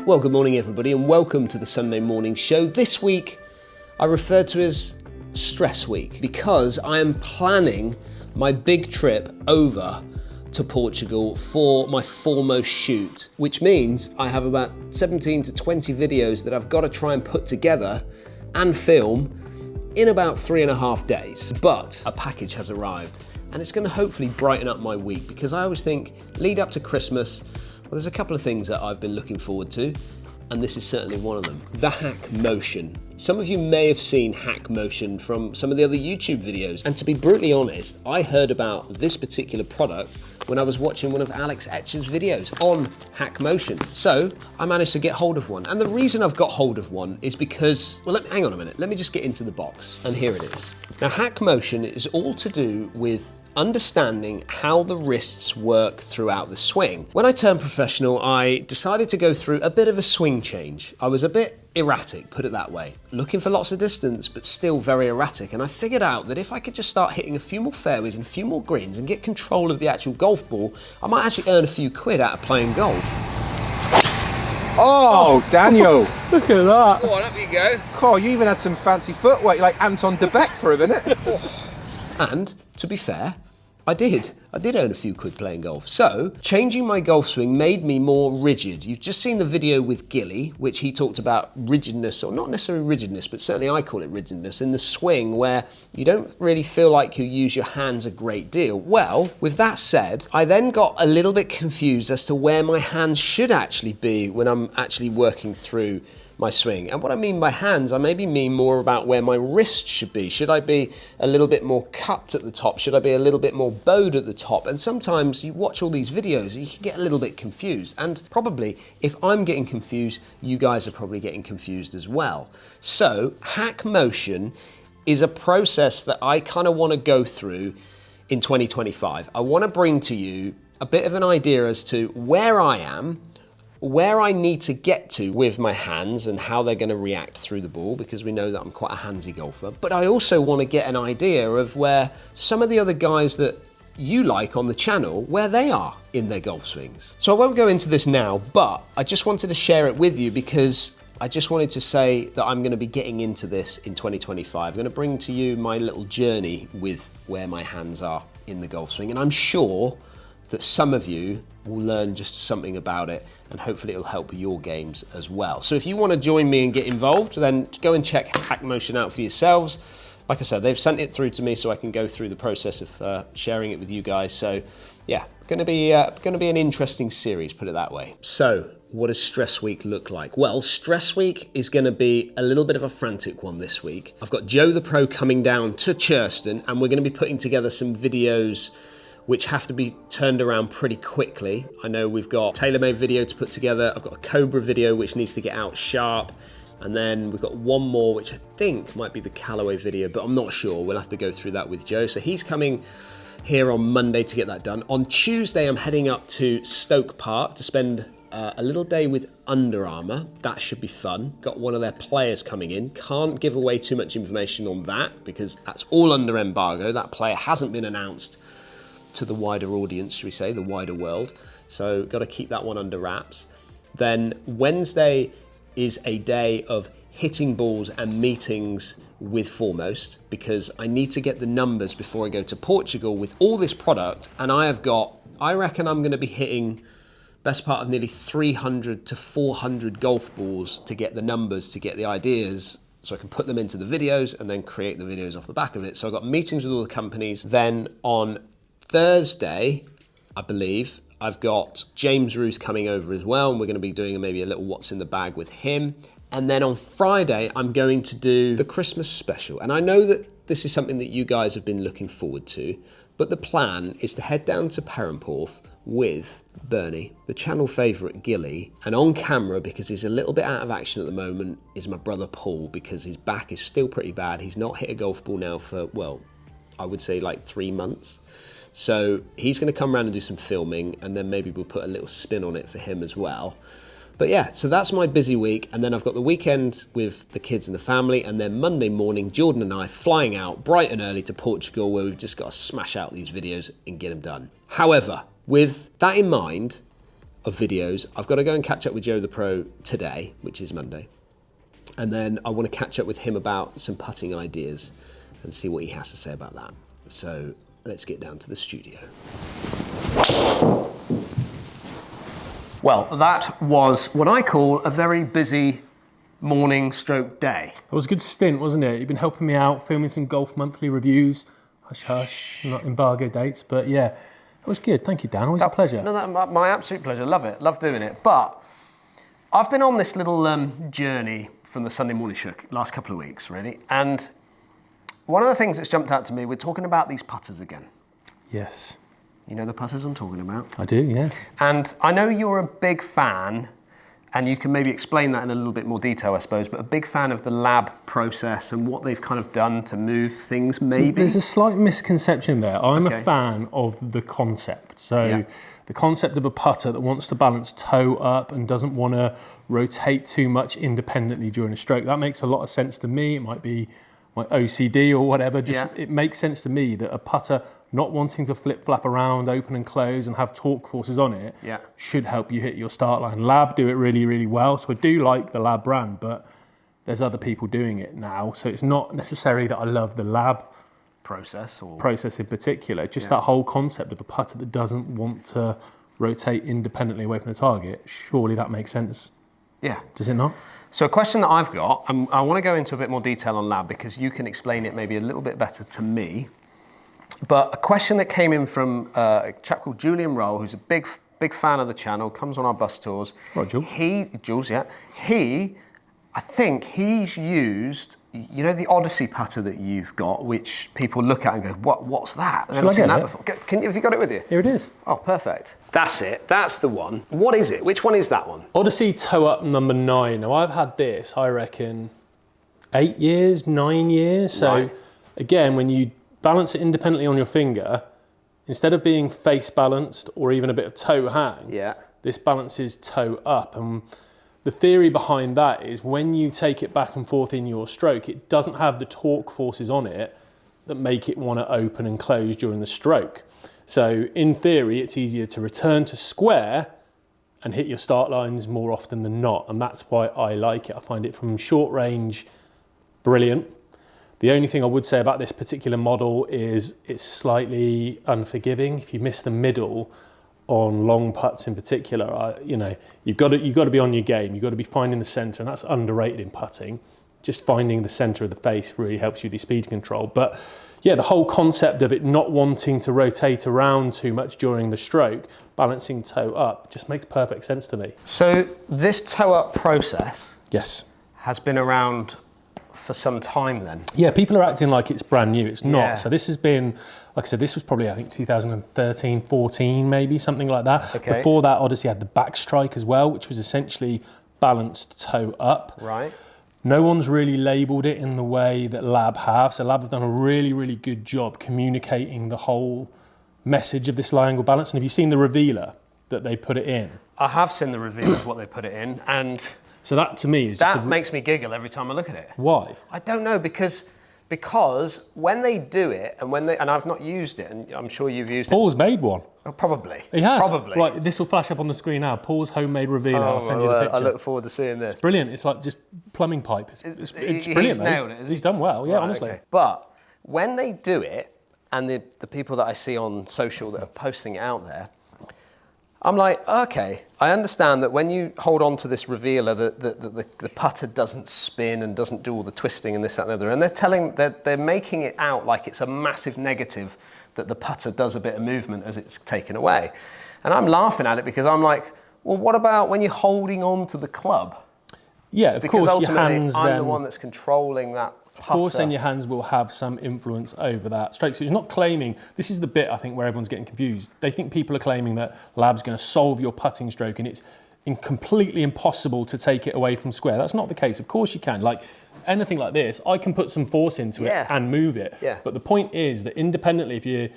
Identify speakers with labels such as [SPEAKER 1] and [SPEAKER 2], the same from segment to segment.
[SPEAKER 1] Well, good morning everybody and welcome to the Sunday morning show. This week I refer to as Stress Week because I am planning my big trip over to Portugal for my foremost shoot, which means I have about 17 to 20 videos that I've got to try and put together and film in about 3.5 days. But a package has arrived and it's going to hopefully brighten up my week because I always think lead up to Christmas, well, there's a couple of things that I've been looking forward to, and this is certainly one of them. The hack motion. Some of you may have seen hack motion from some of the other YouTube videos, and to be brutally honest, I heard about this particular product when I was watching one of Alex Etch's videos on hack motion. So I managed to get hold of one, and the reason I've got hold of one is because, well, hang on a minute, let me just get into the box, and here it is. Now, hack motion is all to do with understanding how the wrists work throughout the swing. When I turned professional, I decided to go through a bit of a swing change. I was a bit erratic, put it that way. Looking for lots of distance, but still very erratic. And I figured out that if I could just start hitting a few more fairways and a few more greens and get control of the actual golf ball, I might actually earn a few quid out of playing golf.
[SPEAKER 2] Oh, Daniel.
[SPEAKER 3] Look at that.
[SPEAKER 1] Go on, up you go.
[SPEAKER 2] Oh, you even had some fancy footwork, like Anton de Beek for a minute.
[SPEAKER 1] And, to be fair, I did earn a few quid playing golf. So, changing my golf swing made me more rigid. You've just seen the video with Gilly, which he talked about rigidness, or not necessarily rigidness, but certainly I call it rigidness, in the swing where you don't really feel like you use your hands a great deal. Well, with that said, I then got a little bit confused as to where my hands should actually be when I'm actually working through my swing. And what I mean by hands, I maybe mean more about where my wrist should be. Should I be a little bit more cupped at the top? Should I be a little bit more bowed at the top? And sometimes you watch all these videos, you can get a little bit confused. And probably, if I'm getting confused, you guys are probably getting confused as well. So, hack motion is a process that I kind of want to go through in 2025. I want to bring to you a bit of an idea as to where I am, where I need to get to with my hands and how they're going to react through the ball, because we know that I'm quite a handsy golfer. But I also want to get an idea of where some of the other guys that you like on the channel, where they are in their golf swings. So I won't go into this now, but I just wanted to share it with you because I just wanted to say that I'm going to be getting into this in 2025. I'm going to bring to you my little journey with where my hands are in the golf swing, and I'm sure that some of you will learn just something about it, and hopefully it'll help your games as well. So if you want to join me and get involved, then go and check Hack Motion out for yourselves. Like I said, they've sent it through to me so I can go through the process of sharing it with you guys. So yeah, going to be an interesting series, put it that way. So what does Stress Week look like? Well, Stress Week is going to be a little bit of a frantic one this week. I've got Joe the Pro coming down to Churston, and we're going to be putting together some videos which have to be turned around pretty quickly. I know we've got a TaylorMade video to put together. I've got a Cobra video which needs to get out sharp. And then we've got one more which I think might be the Callaway video, but I'm not sure. We'll have to go through that with Joe. So he's coming here on Monday to get that done. On Tuesday, I'm heading up to Stoke Park to spend a little day with Under Armour. That should be fun. Got one of their players coming in. Can't give away too much information on that because that's all under embargo. That player hasn't been announced to the wider audience, should we say, the wider world. So got to keep that one under wraps. Then Wednesday is a day of hitting balls and meetings with Foremost because I need to get the numbers before I go to Portugal with all this product. And I reckon I'm going to be hitting best part of nearly 300 to 400 golf balls to get the numbers, to get the ideas, so I can put them into the videos and then create the videos off the back of it. So I've got meetings with all the companies. Then on Thursday, I believe, I've got James Ruth coming over as well, and we're going to be doing maybe a little what's in the bag with him. And then on Friday, I'm going to do the Christmas special. And I know that this is something that you guys have been looking forward to, but the plan is to head down to Perranporth with Bernie, the channel favourite Gilly, and on camera, because he's a little bit out of action at the moment, is my brother Paul, because his back is still pretty bad. He's not hit a golf ball now for, well, I would say like 3 months. So he's going to come around and do some filming, and then maybe we'll put a little spin on it for him as well. But yeah, so that's my busy week, and then I've got the weekend with the kids and the family, and then Monday morning, Jordan and I flying out bright and early to Portugal, where we've just got to smash out these videos and get them done. However, with that in mind, of videos. I've got to go and catch up with Joe the Pro today, which is Monday. And then I want to catch up with him about some putting ideas and see what he has to say about that. So let's get down to the studio. Well, that was what I call a very busy morning stroke day.
[SPEAKER 3] It was a good stint, wasn't it? You've been helping me out, filming some Golf Monthly reviews. Hush, hush, not embargo dates, but yeah, it was good. Thank you, Dan. Always a pleasure.
[SPEAKER 1] No, my absolute pleasure. Love it. Love doing it. But I've been on this little journey from the Sunday morning shook last couple of weeks, really. And one of the things that's jumped out to me, we're talking about these putters again.
[SPEAKER 3] Yes.
[SPEAKER 1] You know the putters I'm talking about?
[SPEAKER 3] I do, yes.
[SPEAKER 1] And I know you're a big fan, and you can maybe explain that in a little bit more detail, I suppose, but a big fan of the lab process and what they've kind of done to move things, maybe?
[SPEAKER 3] There's a slight misconception there. I'm a fan of the concept. So the concept of a putter that wants to balance toe up and doesn't want to rotate too much independently during a stroke. That makes a lot of sense to me. It might be my OCD or whatever. It makes sense to me that a putter not wanting to flip-flap around, open and close, and have torque forces on it should help you hit your start line. Lab do it really, really well. So I do like the Lab brand, but there's other people doing it now. So it's not necessarily that I love the Lab process in particular. Just that whole concept of a putter that doesn't want to rotate independently away from the target. Surely that makes sense.
[SPEAKER 1] Yeah.
[SPEAKER 3] Does it not?
[SPEAKER 1] So a question that I've got, I want to go into a bit more detail on Lab because you can explain it maybe a little bit better to me. But a question that came in from a chap called Julian Roll, who's a big fan of the channel, comes on our bus tours.
[SPEAKER 3] Right, Jules.
[SPEAKER 1] Jules, yeah. I think he's used, you know, the Odyssey putter that you've got, which people look at and go, what's that? I've never seen that before. Have you got it with you?
[SPEAKER 3] Here it is.
[SPEAKER 1] Oh, perfect. That's it. That's the one. What is it? Which one is that one?
[SPEAKER 3] Odyssey Toe Up number 9. Now, I've had this, I reckon, 8 years, 9 years. So, again, when you balance it independently on your finger, instead of being face balanced or even a bit of toe hang, this balances toe up. And the theory behind that is when you take it back and forth in your stroke, it doesn't have the torque forces on it that make it want to open and close during the stroke. So in theory, it's easier to return to square and hit your start lines more often than not. And that's why I like it. I find it from short range brilliant. The only thing I would say about this particular model is it's slightly unforgiving. If you miss the middle on long putts in particular, you've got to be on your game. You've got to be finding the centre, and that's underrated in putting. Just finding the centre of the face really helps you with your speed control. But yeah, the whole concept of it not wanting to rotate around too much during the stroke, balancing toe up, just makes perfect sense to me.
[SPEAKER 1] So this toe up process
[SPEAKER 3] has
[SPEAKER 1] been around for some time then?
[SPEAKER 3] Yeah, people are acting like it's brand new. It's not. So this has been, like I said, this was probably, I think, 2013, 14, maybe, something like that. Before that, Odyssey had the back strike as well, which was essentially balanced toe up.
[SPEAKER 1] Right.
[SPEAKER 3] No one's really labelled it in the way that Lab have. So Lab have done a really, really good job communicating the whole message of this lie angle balance. And have you seen the revealer that they put it in?
[SPEAKER 1] I have seen the revealer of what they put it in, and
[SPEAKER 3] so that to me is
[SPEAKER 1] that makes me giggle every time I look at it.
[SPEAKER 3] Why?
[SPEAKER 1] I don't know, because when they do it, and I've not used it, and I'm sure you've used
[SPEAKER 3] Paul's made one.
[SPEAKER 1] Oh, probably.
[SPEAKER 3] He has.
[SPEAKER 1] Probably.
[SPEAKER 3] Right, this will flash up on the screen now. Paul's homemade revealer. I'll send you the picture.
[SPEAKER 1] I look forward to seeing this.
[SPEAKER 3] It's brilliant. It's like just plumbing pipe. It's brilliant.
[SPEAKER 1] He's nailed it.
[SPEAKER 3] He's done well, yeah, honestly.
[SPEAKER 1] Okay. But when they do it, and the people that I see on social that are posting it out there, I'm like, okay, I understand that when you hold on to this revealer, the putter doesn't spin and doesn't do all the twisting and this, that, and the other. And they're making it out like it's a massive negative that the putter does a bit of movement as it's taken away. And I'm laughing at it because I'm like, well, what about when you're holding on to the club?
[SPEAKER 3] Yeah, of course, your hands
[SPEAKER 1] I'm the one that's controlling that putter.
[SPEAKER 3] Of course, then your hands will have some influence over that stroke. So it's not claiming, this is the bit I think where everyone's getting confused. They think people are claiming that Lab's going to solve your putting stroke and it's completely impossible to take it away from square. That's not the case. Of course you can. Like anything like this, I can put some force into it and move it.
[SPEAKER 1] Yeah.
[SPEAKER 3] But the point is that independently, if you,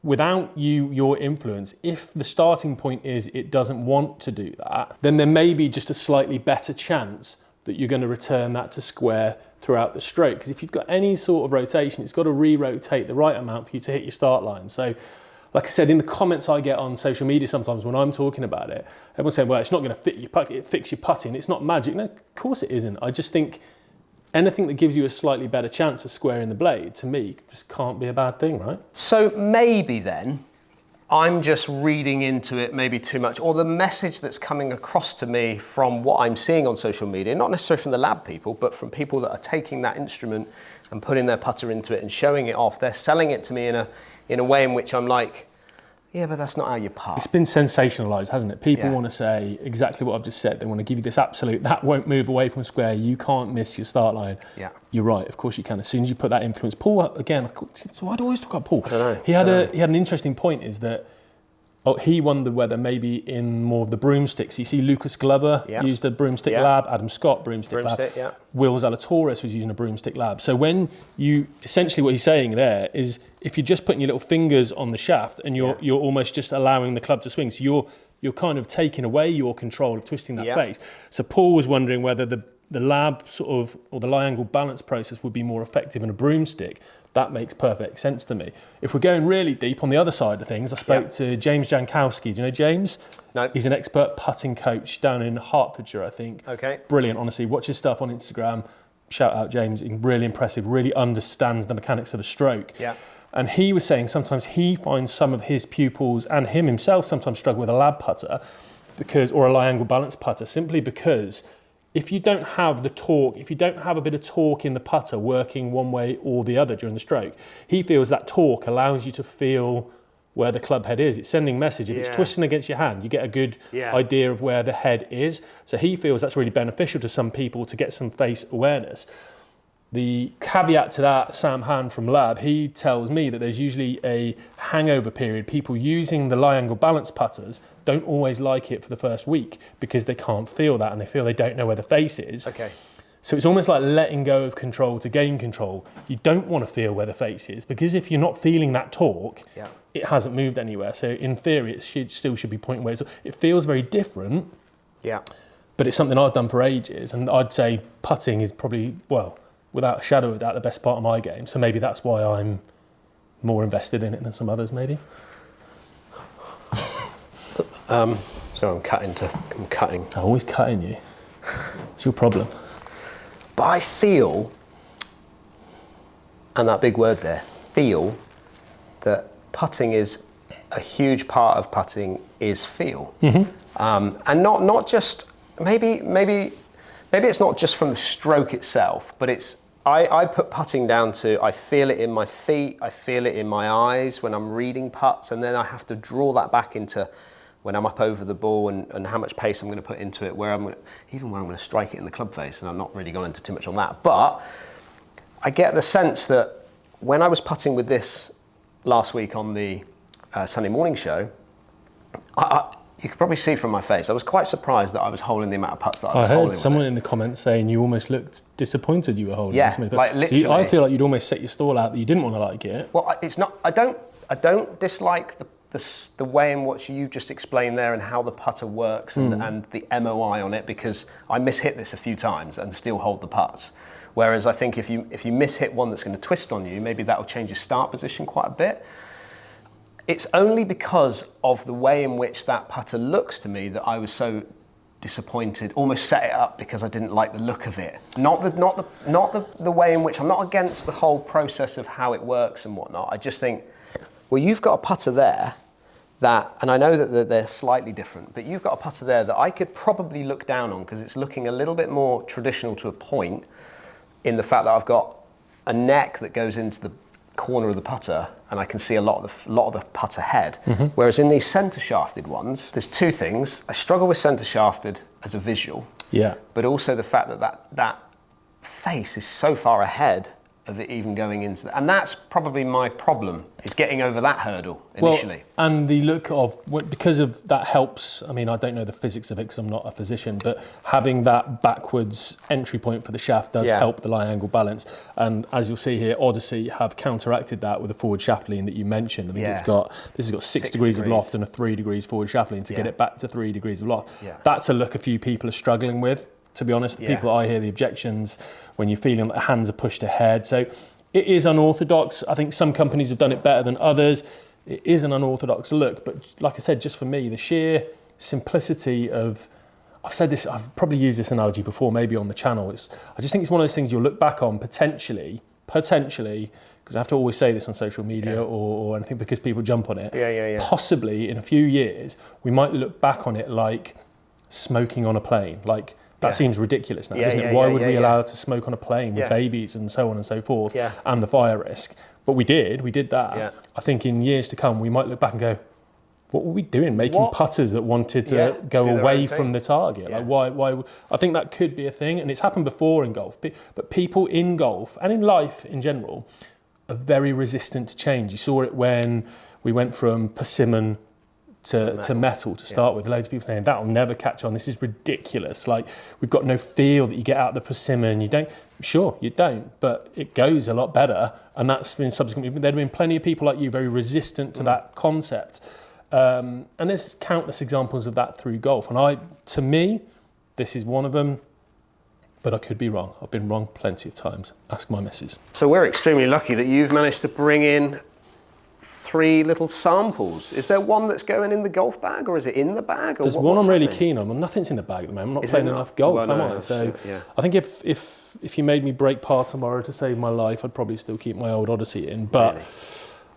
[SPEAKER 3] without your influence, if the starting point is it doesn't want to do that, then there may be just a slightly better chance that you're going to return that to square throughout the stroke. Because if you've got any sort of rotation, it's got to re-rotate the right amount for you to hit your start line. So like I said, in the comments I get on social media sometimes when I'm talking about it, everyone's saying, well, it's not going to fit your putt, it fix your putting, it's not magic. No, of course it isn't. I just think anything that gives you a slightly better chance of squaring the blade, to me, just can't be a bad thing, right?
[SPEAKER 1] So maybe then, I'm just reading into it maybe too much, or the message that's coming across to me from what I'm seeing on social media, not necessarily from the lab people, but from people that are taking that instrument and putting their putter into it and showing it off. They're selling it to me in a way in which I'm like, yeah, but that's not how you putt.
[SPEAKER 3] It's been sensationalised, hasn't it? People want to say exactly what I've just said. They want to give you this absolute, that won't move away from square, you can't miss your start line.
[SPEAKER 1] Yeah.
[SPEAKER 3] You're right, of course you can. As soon as you put that influence. Paul, again, so why do I always talk about Paul?
[SPEAKER 1] I don't know.
[SPEAKER 3] He had an interesting point, is that he wondered whether maybe in more of the broomsticks, you see Lucas Glover used a broomstick lab, Adam Scott broomstick lab, Will Zalatoris was using a broomstick lab. So when you, essentially what he's saying there is, if you're just putting your little fingers on the shaft and you're almost just allowing the club to swing, so you're kind of taking away your control of twisting that face. So Paul was wondering whether the lab sort of, or the lie angle balance process would be more effective in a broomstick. That makes perfect sense to me. If we're going really deep on the other side of things, I spoke to James Jankowski. Do you know James?
[SPEAKER 1] No.
[SPEAKER 3] He's an expert putting coach down in Hertfordshire, I think.
[SPEAKER 1] Okay.
[SPEAKER 3] Brilliant, honestly. Watch his stuff on Instagram. Shout out James, really impressive, really understands the mechanics of a stroke.
[SPEAKER 1] Yeah.
[SPEAKER 3] And he was saying sometimes he finds some of his pupils and him himself sometimes struggle with a lab putter or a lie angle balance putter, simply because if you don't have the torque, if you don't have a bit of torque in the putter working one way or the other during the stroke, he feels that torque allows you to feel where the club head is. It's sending message. If it's twisting against your hand, you get a good idea of where the head is. So he feels that's really beneficial to some people to get some face awareness. The caveat to that, Sam Han from Lab, he tells me that there's usually a hangover period. People using the lie angle balance putters don't always like it for the first week because they can't feel that and they feel they don't know where the face is.
[SPEAKER 1] Okay.
[SPEAKER 3] So it's almost like letting go of control to gain control. You don't want to feel where the face is, because if you're not feeling that torque, it hasn't moved anywhere. So in theory, it still should be pointing where it feels very different.
[SPEAKER 1] Yeah.
[SPEAKER 3] But it's something I've done for ages, and I'd say putting is probably, well, without a shadow of a doubt, the best part of my game. So maybe that's why I'm more invested in it than some others, maybe.
[SPEAKER 1] So I'm cutting.
[SPEAKER 3] I'm always cutting you. It's your problem.
[SPEAKER 1] But I feel, and that big word there, feel, that putting is a huge part of putting is feel. And not just, maybe it's not just from the stroke itself, but it's, I put putting down to, I feel it in my feet, I feel it in my eyes when I'm reading putts, and then I have to draw that back into when I'm up over the ball and how much pace I'm going to put into it, even where I'm going to strike it in the club face, and I'm not really going into too much on that. But I get the sense that when I was putting with this last week on the Sunday morning show, you could probably see from my face, I was quite surprised that I was holding the amount of putts that I was holding.
[SPEAKER 3] I heard someone in the comments saying you almost looked disappointed you were holding this many putts.
[SPEAKER 1] Like literally.
[SPEAKER 3] So I feel like you'd almost set your stall out that you didn't want to like it.
[SPEAKER 1] Well, it's not. I don't dislike the way in which you just explained there and how the putter works and the MOI on it, because I mishit this a few times and still hold the putts. Whereas I think if you mishit one that's going to twist on you, maybe that'll change your start position quite a bit. It's only because of the way in which that putter looks to me that I was so disappointed, almost set it up because I didn't like the look of it. Not the way in which, I'm not against the whole process of how it works and whatnot. I just think, well, you've got a putter there that, and I know that they're slightly different, but you've got a putter there that I could probably look down on because it's looking a little bit more traditional to a point, in the fact that I've got a neck that goes into the corner of the putter and I can see a lot of the putter head. Whereas in these centre shafted ones, there's two things. I struggle with centre shafted as a visual, but also the fact that face is so far ahead of it even going into that. And that's probably my problem, is getting over that hurdle initially.
[SPEAKER 3] Well, and the look of, because of that helps, I mean, I don't know the physics of it because I'm not a physician, but having that backwards entry point for the shaft does help the lie angle balance. And as you'll see here, Odyssey have counteracted that with a forward shaft lean that you mentioned. I think this has got 6 degrees of loft and a 3 degrees forward shaft lean to get it back to 3 degrees of loft. That's a look a few people are struggling with. To be honest, the people I hear the objections when you're feeling that the hands are pushed ahead. So it is unorthodox. I think some companies have done it better than others. it is an unorthodox look, but like I said, just for me, the sheer simplicity of, I've said this, I've probably used this analogy before, maybe on the channel. I just think it's one of those things you'll look back on potentially, because I have to always say this on social media or anything because people jump on it. Possibly in a few years, we might look back on it like smoking on a plane. Like, that seems ridiculous now, doesn't it? Why would we allow to smoke on a plane with babies and so on and so forth, and the fire risk? But we did that. Yeah. I think in years to come, we might look back and go, what were we doing making putters that wanted to go away from the target? Like why? I think that could be a thing, and it's happened before in golf. But people in golf and in life in general are very resistant to change. You saw it when we went from persimmon to metal to start with. Loads of people saying that'll never catch on. This is ridiculous. Like, we've got no feel that you get out of the persimmon. You don't. Sure, you don't, but it goes a lot better. And that's been subsequently. There've been plenty of people like you very resistant to that concept. And there's countless examples of that through golf. And to me, this is one of them. But I could be wrong. I've been wrong plenty of times. Ask my missus.
[SPEAKER 1] So we're extremely lucky that you've managed to bring in 3 little samples. Is there one that's going in the golf bag, or is it in the bag? Or
[SPEAKER 3] There's one I'm really keen on. Well, nothing's in the bag at the moment. I'm not playing enough golf, am I? So I think if you made me break par tomorrow to save my life, I'd probably still keep my old Odyssey in. But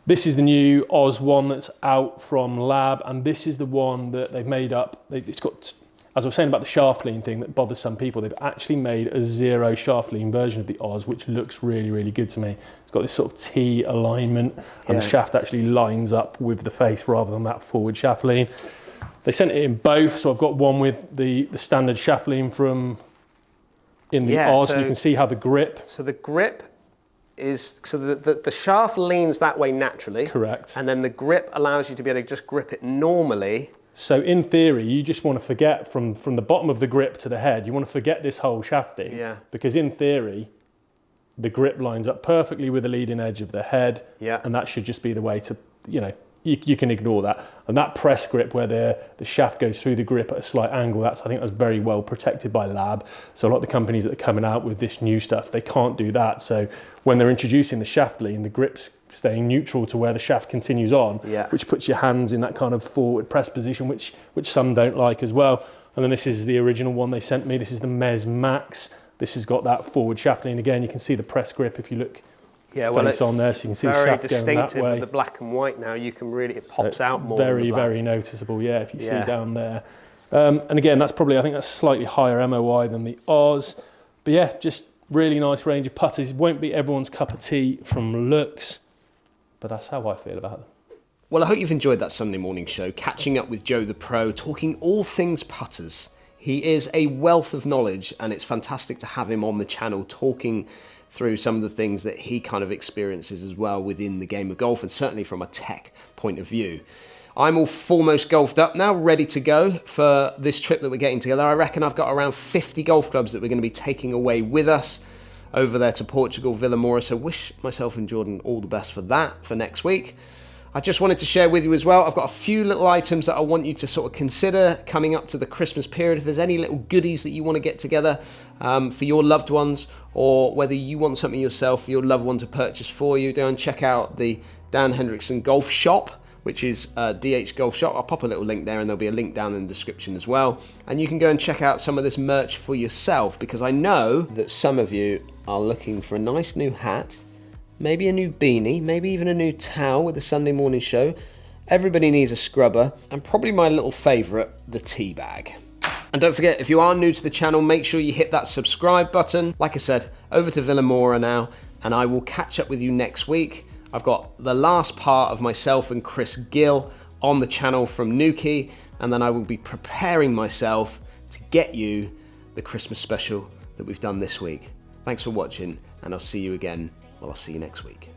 [SPEAKER 3] this is the new Oz one that's out from Lab, and this is the one that they've made up. It's got, as I was saying about the shaft lean thing that bothers some people, they've actually made a 0 shaft lean version of the Oz, which looks really, really good to me. It's got this sort of T alignment, and the shaft actually lines up with the face rather than that forward shaft lean. They sent it in both, so I've got one with the standard shaft lean from in the Oz, so you can see how the grip.
[SPEAKER 1] So the grip is, so the shaft leans that way naturally.
[SPEAKER 3] Correct.
[SPEAKER 1] And then the grip allows you to be able to just grip it normally.
[SPEAKER 3] So in theory, you just want to forget from the bottom of the grip to the head, you want to forget this whole shafting. Yeah. Because in theory, the grip lines up perfectly with the leading edge of the head. Yeah. And that should just be the way to, you can ignore that. And that press grip where the shaft goes through the grip at a slight angle, I think that's very well protected by Lab. So a lot of the companies that are coming out with this new stuff, they can't do that. So when they're introducing the shaft lean, the grip's staying neutral to where the shaft continues on, which puts your hands in that kind of forward press position, which some don't like as well. And then this is the original one they sent me. This is the Mez Max. This has got that forward shaft lean. Again, you can see the press grip if you look face on there, so you can see the shaft going that way. Very distinctive with the black and white now. You can really, it pops out more. Very, very noticeable, if you see down there. And again, I think that's slightly higher MOI than the Oz. But just really nice range of putters. It won't be everyone's cup of tea from looks, but that's how I feel about them.
[SPEAKER 1] Well, I hope you've enjoyed that Sunday morning show, catching up with Joe the Pro, talking all things putters. He is a wealth of knowledge, and it's fantastic to have him on the channel talking through some of the things that he kind of experiences as well within the game of golf, and certainly from a tech point of view. I'm all foremost golfed up now, ready to go for this trip that we're getting together. I reckon I've got around 50 golf clubs that we're going to be taking away with us over there to Portugal, Vilamora, so wish myself and Jordan all the best for that for next week. I just wanted to share with you as well, I've got a few little items that I want you to sort of consider coming up to the Christmas period. If there's any little goodies that you want to get together for your loved ones, or whether you want something yourself for your loved one to purchase for you, go and check out the Dan Hendriksen Golf Shop, which is DH Golf Shop. I'll pop a little link there, and there'll be a link down in the description as well. And you can go and check out some of this merch for yourself, because I know that some of you are looking for a nice new hat, maybe a new beanie, maybe even a new towel with the Sunday morning show. Everybody needs a scrubber, and probably my little favourite, the tea bag. And don't forget, if you are new to the channel, make sure you hit that subscribe button. Like I said, over to Vilamora now, and I will catch up with you next week. I've got the last part of myself and Chris Gill on the channel from Newport, and then I will be preparing myself to get you the Christmas special that we've done this week. Thanks for watching, and I'll see you again. Well, I'll see you next week.